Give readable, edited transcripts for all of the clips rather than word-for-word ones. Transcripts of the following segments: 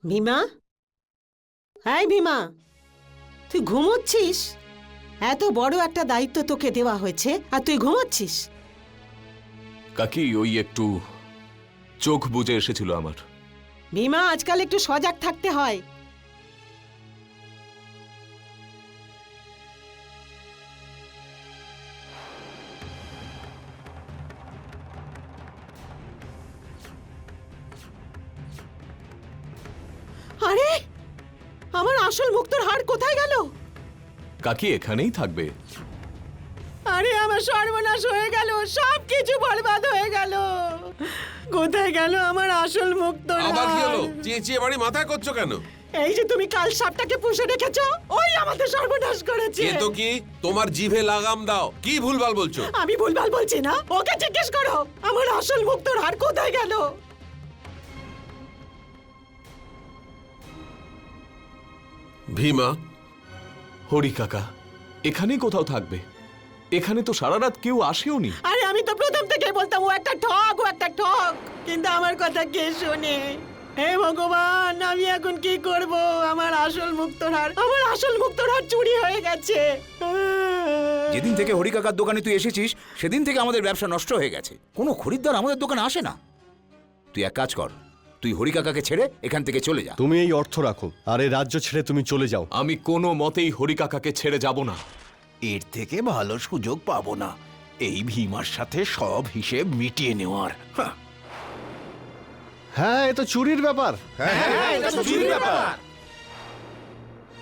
ভীমা, হ্যাঁ ভীমা, তুই ঘুমোচ্ছিস? এত বড় একটা দায়িত্ব তোকে দেওয়া হয়েছে আর তুই ঘুমোচ্ছিস? কাকি ওই একটু চোখ বুজে এসেছিল আমার। ভীমা, আজকাল একটু সজাগ থাকতে হয়। আরে, আমার আসল মুক্তোর হার কোথায় গেল? কাকি এখানেই থাকবে। আরে, আমার সর্বনাশ হয়ে গেল, সব কিছু বরবাদ হয়ে গেল। কোথায় গেল আমার আসল মুক্তোর আবার কি হার? হলো? চেঁচিয়ে বাড়ি মাথায় করছো কেন? এই যে তুমি কাল সাপটাকে পুষে রেখেছো, ওই আমাদের সর্বনাশ করেছে। এ তো কি? তোমার জিভে লাগাম দাও। কি ভুলভাল বলছো? আমি ভুলভাল বলছি না, ওকে জিজ্ঞেস করো আমার আসল মুক্তোর হার কোথায় গেল। ভীমা, হরি কাকা এখানেই কোথাও থাকবে। এখানে তো সারা রাত কেউ আসেও নি। আরে, আমি তো প্রথম থেকে বলতাম ও একটা ঠক, ও একটা ঠক, কিন্তু আমার কথা কে শোনে? হে ভগবান, আমি এখন কি করব? আমার আসল মুক্তোর হার চুরি হয়ে গেছে। যেদিন থেকে হরি কাকার দোকানে তুই এসেছিস সেদিন থেকে আমাদের ব্যবসা নষ্ট হয়ে গেছে। কোনো খরিদ্দার আমাদের দোকানে আসে না। তুই এক কাজ কর, তুই হরি কাকাকে ছেড়ে এখান থেকে চলে যা। তুমি এই অর্থ রাখো আর এই রাজ্য ছেড়ে তুমি চলে যাও। আমি কোনো মতেই হরি কাকাকে ছেড়ে যাব না। এর থেকে ভালো সুযোগ পাবো না এই ভীমার সাথে সব হিসেব মিটিয়ে নেওয়ার। হ্যাঁ, এ তো চুরির ব্যাপার।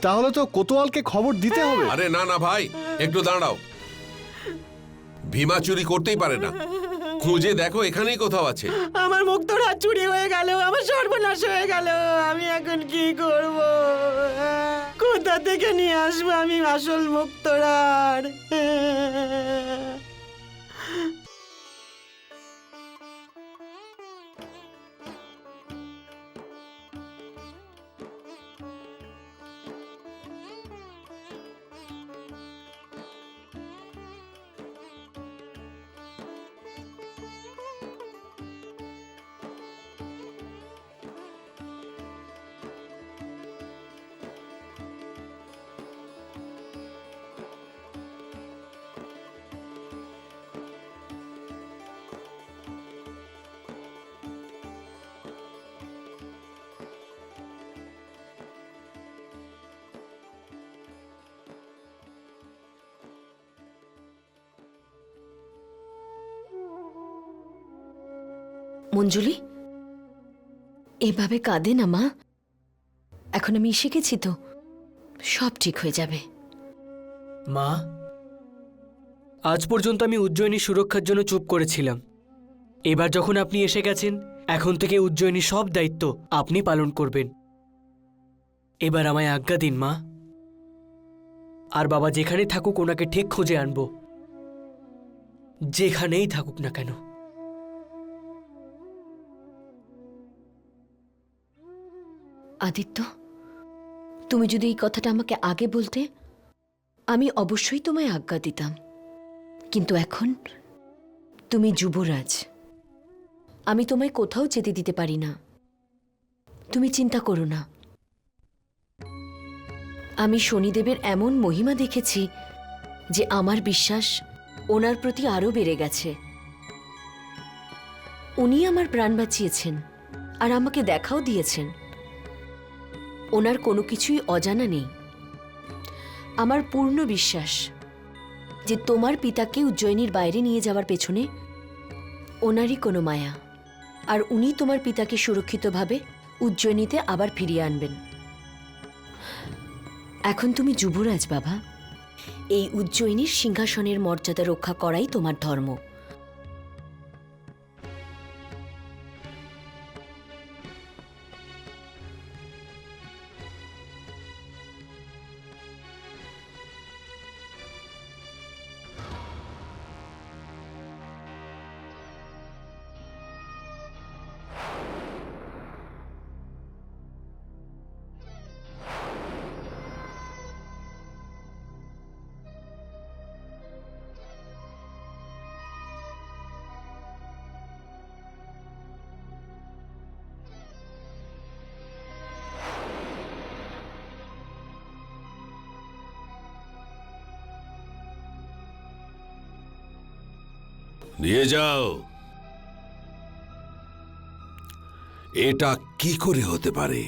তাহলে তো কোতোয়ালকে খবর দিতে হবে। আরে না না ভাই, একটু দাঁড়াও। ভীমা চুরি করতেই পারে না। খুঁজে দেখো, এখানেই কোথাও আছে। আমার মুক্তোর হার চুরি হয়ে গেল, আমার সর্বনাশ হয়ে গেল। আমি এখন কি করব? কোথা থেকে নিয়ে আসবো আমি আসল মুক্তোর হার? মঞ্জুলি, এভাবে কাঁদে না মা। এখন আমি এসে গেছি তো, সব ঠিক হয়ে যাবে। মা, আজ পর্যন্ত আমি উজ্জয়িনী সুরক্ষার জন্য চুপ করেছিলাম। এবার যখন আপনি এসে গেছেন, এখন থেকে উজ্জয়িনী সব দায়িত্ব আপনি পালন করবেন। এবার আমায় আজ্ঞা দিন মা। আর বাবা যেখানে থাকুক ওনাকে ঠিক খুঁজে আনবো, যেখানেই থাকুক না কেন। আদিত্য, তুমি যদি এই কথাটা আমাকে আগে বলতে, আমি অবশ্যই তোমায় আজ্ঞা দিতাম। কিন্তু এখন তুমি যুবরাজ, আমি তোমায় কোথাও যেতে দিতে পারি না। তুমি চিন্তা করো না। আমি শনিদেবের এমন মহিমা দেখেছি যে আমার বিশ্বাস ওনার প্রতি আরো বেড়ে গেছে। উনি আমার প্রাণ বাঁচিয়েছেন আর আমাকে দেখাও দিয়েছেন। ওনার কোনো কিছুই অজানা নেই। আমার পূর্ণ বিশ্বাস যে তোমার পিতাকে উজ্জয়িনীর বাইরে নিয়ে যাওয়ার পেছনে ওনারই কোনো মায়া, আর উনি তোমার পিতাকে সুরক্ষিতভাবে উজ্জয়িনীতে আবার ফিরিয়ে আনবেন। এখন তুমি যুবরাজ বাবা, এই উজ্জয়িনীর সিংহাসনের মর্যাদা রক্ষা করাই তোমার ধর্ম। নিয়ে যাও। এটা কি করে হতে পারে?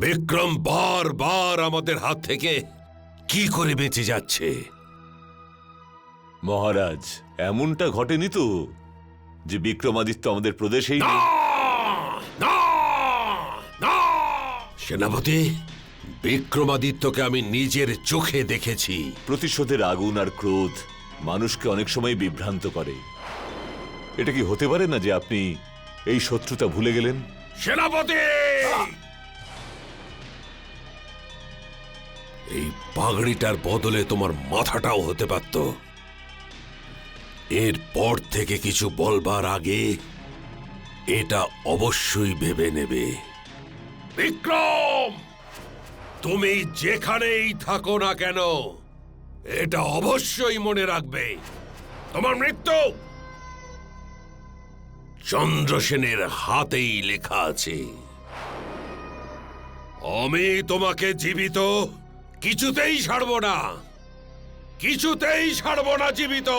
বিক্রম বারবার আমাদের হাত থেকে কি করে বেঁচে যাচ্ছে? মহারাজ, এমনটা ঘটেনি তো যে বিক্রমাদিত্য আমাদের প্রদেশেই না! নেই? না! না! সেনাপতি, বিক্রমাদিত্যকে আমি নিজের চোখে দেখেছি। প্রতিশোধের আগুন আর ক্রোধ মানুষকে অনেক সময় বিভ্রান্ত করে। এটা কি হতে পারে না যে আপনি এই শত্রুতা ভুলে গেলেন? সেনাপতি, এই পাগড়িটার বদলে তোমার মাথাটাও হতে পারত। এরপর থেকে কিছু বলবার আগে এটা অবশ্যই ভেবে নেবে। বিক্রম, তুমি যেখানেই থাকো না কেন, এটা অবশ্যই মনে রাখবে, তোমার মৃত্যু চন্দ্রসেনের হাতেই লেখা আছে। আমি তোমাকে জীবিত কিছুতেই ছাড়ব না, কিছুতেই ছাড়ব না জীবিত।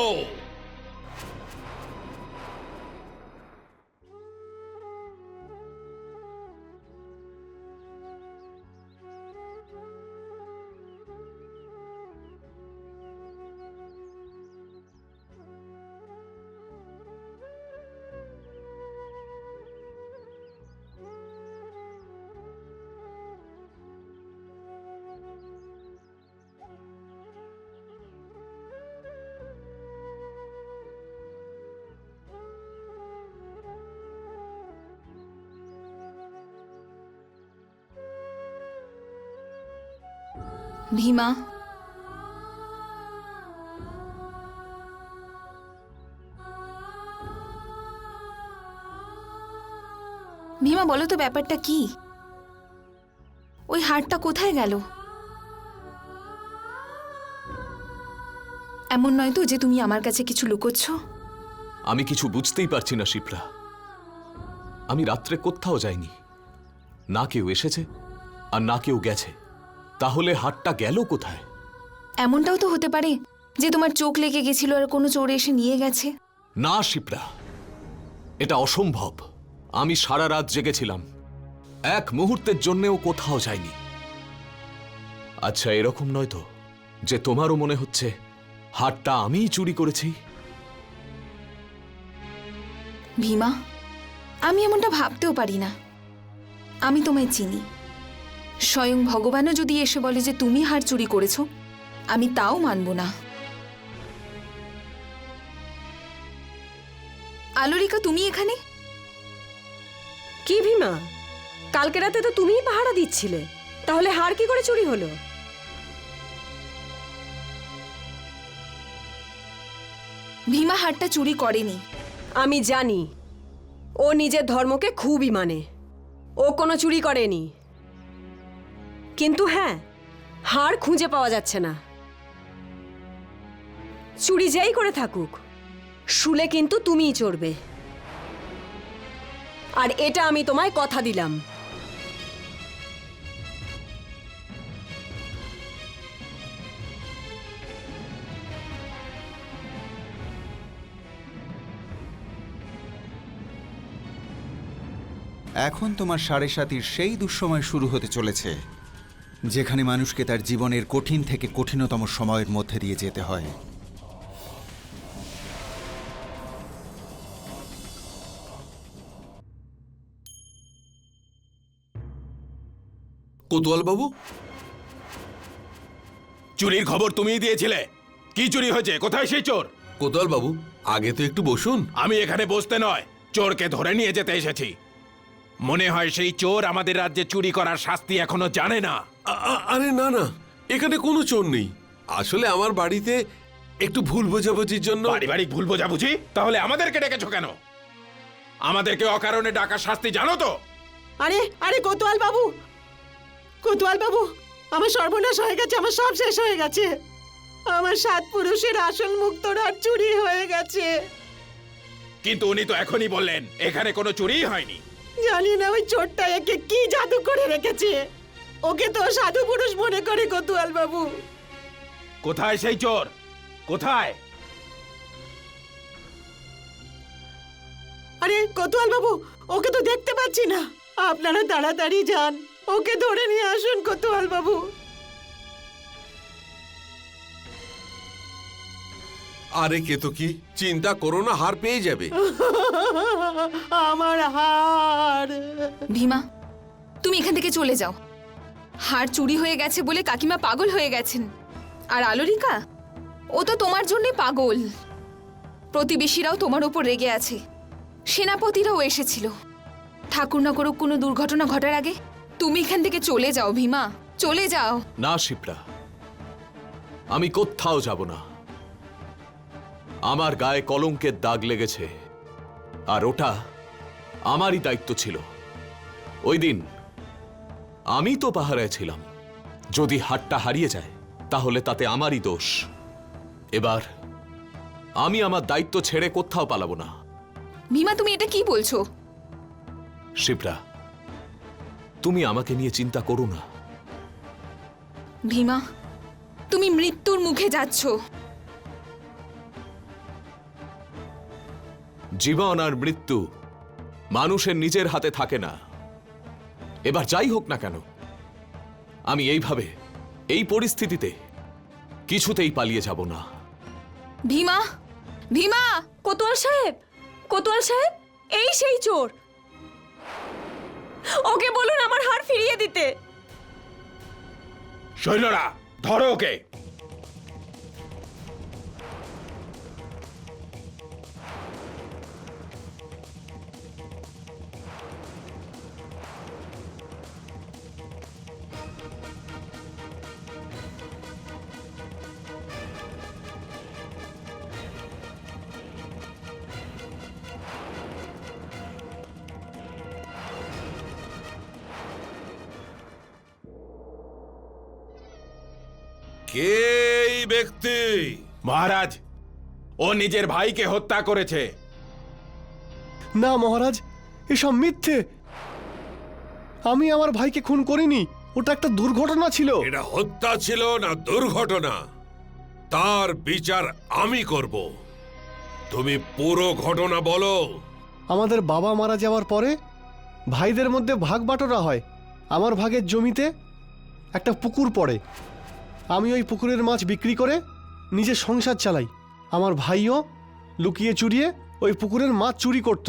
ভীমা, ভীমা বলো তো ব্যাপারটা কি? ওই হারটা কোথায় গেল? এমন নয় তো যে তুমি আমার কাছে কিছু লুকোচ্ছ? আমি কিছু বুঝতেই পারছি না শিপ্রা। আমি রাত্রে কোথাও যাইনি, না কেউ এসেছে আর না কেউ গেছে। তাহলে হাটটা গেল কোথায়? এমনটাও তো হতে পারে যে তোমার চোখ লেগে গেছিল আর কোনো চোর এসে নিয়ে গেছে। না শিপ্রা, এটা অসম্ভব। আমি সারা রাত জেগেছিলাম, এক মুহূর্তের জন্যেও কোথাও যাইনি। আচ্ছা, এরকম নয় তো যে তোমারও মনে হচ্ছে হাটটা আমিই চুরি করেছি? ভীমা, আমি এমনটা ভাবতেও পারি না। আমি তোমায় চিনি। স্বয়ং ভগবানও যদি এসে বলে যে তুমি হার চুরি করেছ, আমি তাও মানব না। আলোরিকা, তুমি এখানে? কি ভীমা, কালকে রাতে তো তুমিই পাহারা দিচ্ছিলে, তাহলে হার কি করে চুরি হলো? ভীমা হারটা চুরি করেনি। আমি জানি, ও নিজের ধর্মকে খুবই মানে। ও কোনো চুরি করেনি। কিন্তু হ্যাঁ, হার খুঁজে পাওয়া যাচ্ছে না। চুরি যেই করে থাকুক, শুলে কিন্তু তুমিই চড়বে। আর এটা আমি তোমায় কথা দিলাম। এখন তোমার সাড়ে সাতির সেই দুঃসময় শুরু হতে চলেছে, যেখানে মানুষকে তার জীবনের কঠিন থেকে কঠিনতম সময়ের মধ্যে দিয়ে যেতে হয়। কোতোয়াল বাবু, চুরির খবর তুমিই দিয়েছিলে। কি চুরি হয়েছে? কোথায় সেই চোর? কোতোয়াল বাবু, আগে তো একটু বসুন। আমি এখানে বসতে নয়, চোরকে ধরে নিয়ে যেতে এসেছি। মনে হয় সেই চোর আমাদের রাজ্যে চুরি করার শাস্তি এখনো জানে না। আরে না না, এখানে কোনো চোর নেই। আসলে আমার বাড়িতে একটু ভুল বোঝাবুঝির জন্য। পারিবারিক ভুল বোঝাবুঝি? তাহলে আমাদেরকে ডেকেছো কেন? আমাদেরকে অকারণে ডাকার শাস্তি জানো তো? আরে আরে কোতোয়াল বাবু, কোতোয়াল বাবু, আমার সর্বনাশ হয়ে গেছে, আমার সব শেষ হয়ে গেছে। আমার 7 পুরুষের আসল মুক্তোরহার চুরি হয়ে গেছে। কিন্তু উনি তো এখনই বললেন এখানে কোনো চুরিই হয়নি। জানি না ওই চোরটা একে কি জাদু করে রেখেছে। ওকে তো সাধু পুরুষ মনে করে কোতোয়াল বাবু। কোথায় সেই চোর? কোথায়? আরে কোতোয়াল বাবু, ওকে তো দেখতে পাচ্ছি না। আপনারা তাড়াতাড়ি যান, ওকে ধরে নিয়ে আসুন কোতোয়াল বাবু। আরে কেতকী, চিন্তা করো না, হার পেয়ে যাবে। আমার হার। ভীমা, তুমি এখান থেকে চলে যাও। হার চুরি হয়ে গেছে বলে কাকিমা পাগল হয়ে গেছেন। আর আলোরিকা, ও তো তোমার জন্যে পাগল। প্রতিবেশীরাও তোমার ওপর রেগে আছে, সেনাপতিরাও এসেছিল। ঠাকুর না করুক কোনো দুর্ঘটনা ঘটার আগে তুমি এখান থেকে চলে যাও ভীমা, চলে যাও। না শিপ্রা, আমি কোথাও যাব না। আমার গায়ে কলঙ্কের দাগ লেগেছে, আর ওটা আমারই দায়িত্ব ছিল। ওই দিন আমি তো পাহারায় ছিলাম। যদি হাটটা হারিয়ে যায় তাহলে তাতে আমারই দোষ। এবার আমি আমার দায়িত্ব ছেড়ে কোথাও পালাবো না। ভীমা, তুমি এটা কি বলছো? শিপ্রা, তুমি আমাকে নিয়ে চিন্তা করো না। ভীমা, তুমি মৃত্যুর মুখে যাচ্ছ। জীবন আর মৃত্যু মানুষের নিজের হাতে থাকে না। এবার যাই হোক না কেন, আমি এইভাবে, এই পরিস্থিতিতে কিছুতেই পালিয়ে যাব না। ভীমা, ভীমা! কোতোয়াল সাহেব, কোতোয়াল সাহেব, এই সেই চোর। ওকে বলুন আমার হার ফিরিয়ে দিতে। সৈন্যরা, ধরো ওকে। কে এই ব্যক্তি? মহারাজ, ও নিজের ভাইকে হত্যা করেছে। না মহারাজ, এসব মিথ্যে। আমি আমার ভাইকে খুন করিনি, ওটা একটা দুর্ঘটনা ছিল। এটা হত্যা ছিল না দুর্ঘটনা, তার বিচার আমি করব। তুমি পুরো ঘটনা বলো। আমাদের বাবা মারা যাওয়ার পরে ভাইদের মধ্যে ভাগ বাটোরা হয়। আমার ভাগের জমিতে একটা পুকুর পড়ে। আমি ওই পুকুরের মাছ বিক্রি করে নিজের সংসার চালাই। আমার ভাইও লুকিয়ে চুরিয়ে ওই পুকুরের মাছ চুরি করত।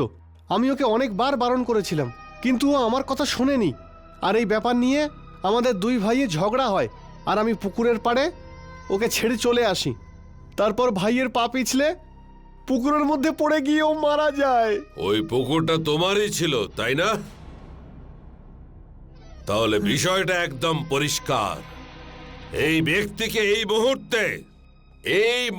আমি ওকে অনেকবার বারণ করেছিলাম, কিন্তু ও আমার কথা শোনেনি। আর এই ব্যাপার নিয়ে আমাদের দুই ভাইয়ের ঝগড়া হয়, আর আমি পুকুরের পাড়ে ওকে ছেড়ে চলে আসি। তারপর ভাইয়ের পা পিছলে পুকুরের মধ্যে পড়ে গিয়ে ও মারা যায়। ওই পুকুরটা তোমারই ছিল, তাই না? তাহলে বিষয়টা একদম পরিষ্কার। এই ব্যক্তিকে এই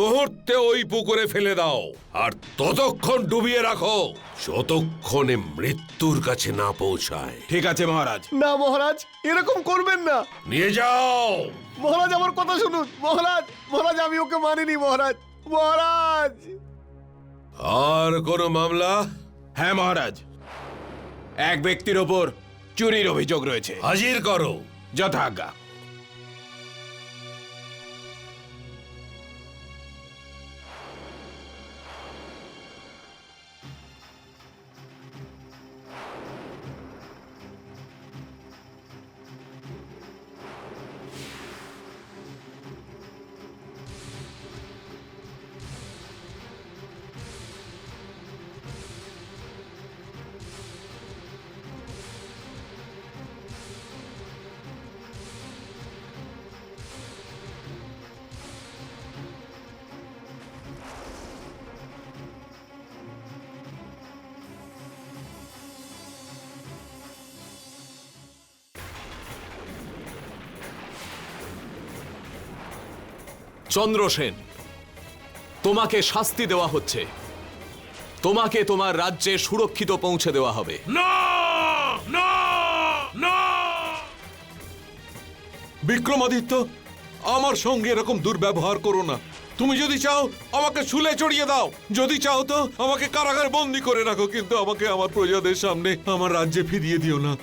মুহূর্তে ওই পুকুরে ফেলে দাও, আর ততক্ষণ ডুবিয়ে রাখো যতক্ষণে মৃত্যুর কাছে না পৌঁছায়। ঠিক আছে মহারাজ। না মহারাজ, এরকম করবেন না। নিয়ে যাও। মহারাজ আমার কথা শুনুন। মহারাজ, মহারাজ আমি ওকে মানিনি মহারাজ। মহারাজ! আর কোনো মামলা? হ্যাঁ মহারাজ, এক ব্যক্তির ওপর চুরির অভিযোগ রয়েছে। হাজির করো। যথাজ্ঞা। চন্দ্রসেন, তোমাকে শাস্তি দেওয়া হচ্ছে। তোমাকে তোমার রাজ্যে সুরক্ষিত পৌঁছে দেওয়া হবে। না না না! বিক্রমাদিত্য, আমার সঙ্গে এরকম দুর্ব্যবহার করো না। তুমি যদি চাও আমাকে শুলে চড়িয়ে দাও, যদি চাও তো আমাকে কারাগারে বন্দি করে রাখো, কিন্তু আমাকে আমার প্রজাদের সামনে আমার রাজ্যে ফিরিয়ে দিও না।